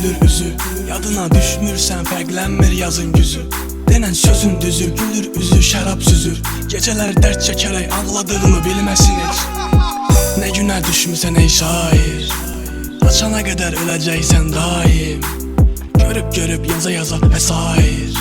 gülür üzü. Yadına düşmürsən fərqlənmir yazın güzü. Denən sözün düzü, gülür üzü şərab süzür. Gecələr dərd çəkərək ağladığımı bilməsin heç. Nə günə düşmüsən ey şair, açana qədər öləcəksən daim. Görüb yaza və sair,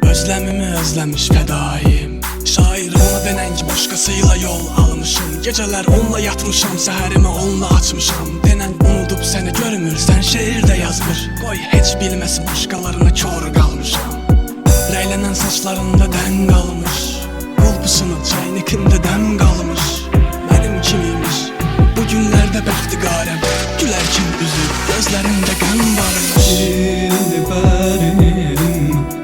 özləmimi özləmiş fədaim. Şair ona denən ki başqasıyla yol almışım. Gecələr onunla yatmışam, səhərimi onunla açmışam. Denən unudub səni görmürsən, şeir də yazmır. Qoy heç bilməsin başqalarına kör qalmışam. Rəylənən saçlarında dən qalmış, qulpusunu çaynikində dəm qalmış. Mənim kimiymiş, bu günlərdə bəxti qarəm. Gülərkən üzü, gözlərində qəm varmış. Dilbərim,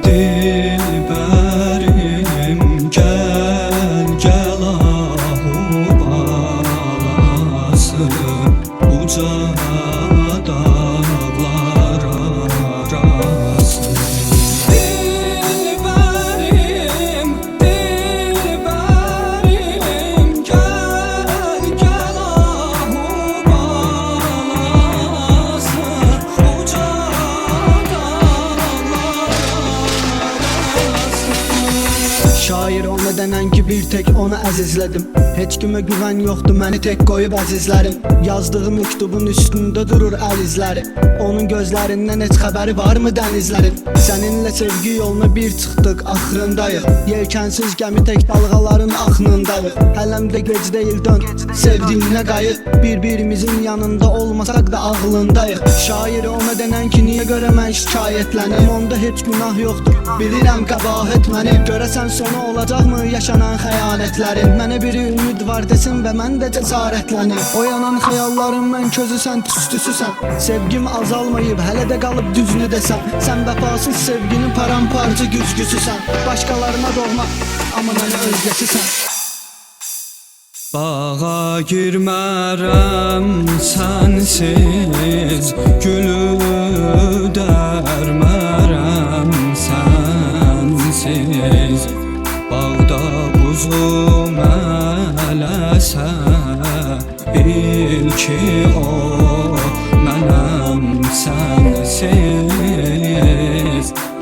dilbərim, gəl, gəl ahu balası, uca dağlar arası. Dilbərim, dilbərim, gəl, gəl ahu balası, uca şair ona denən ki bir tek onu əzizlədim. Heç kimə güvən yoxdur, məni tek qoyub əzizlərim. Yazdığım məktubun üstündə durur əl izləri. Onun gözlərindən heç xəbəri varmı dənizlərin? Səninlə sevgi yoluna bir çıxdıq, axırındayıq. Yelkənsiz gəmi tək dalğaların axınındayıq. Hələm də gec deyil dön, sevdiyinə qayıt. Bir-birimizin yanında olmasaq da ağlındayıq. Şair ona denən ki niyə görə mən şikayətlənim? Onda heç günah yoxdur, bilirəm qəbahət mənim. Görəsən sonu olacaqmı yaşanan xəyanətlərin? Mənə biri ümid var desin və mən də cəsarətlənim. Oyanan xəyallarım mən közüsən, tüstüsüsən. Sevgim azalmayıb, hələ də qalıb düzünü desəm. Sən vəfasız sevginin paramparça güzgüsüsən. Başqalarına doğma, amma mənə özgəsisən. Bağa girmərəm sənsiz, gülü dərmərəm sənsiz. Bağda quzu mələsə, bil ki o mənəm sənsiz.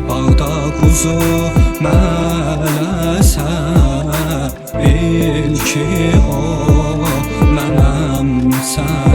Bağda quzu mələsə, bil ki o mənəm sənsiz.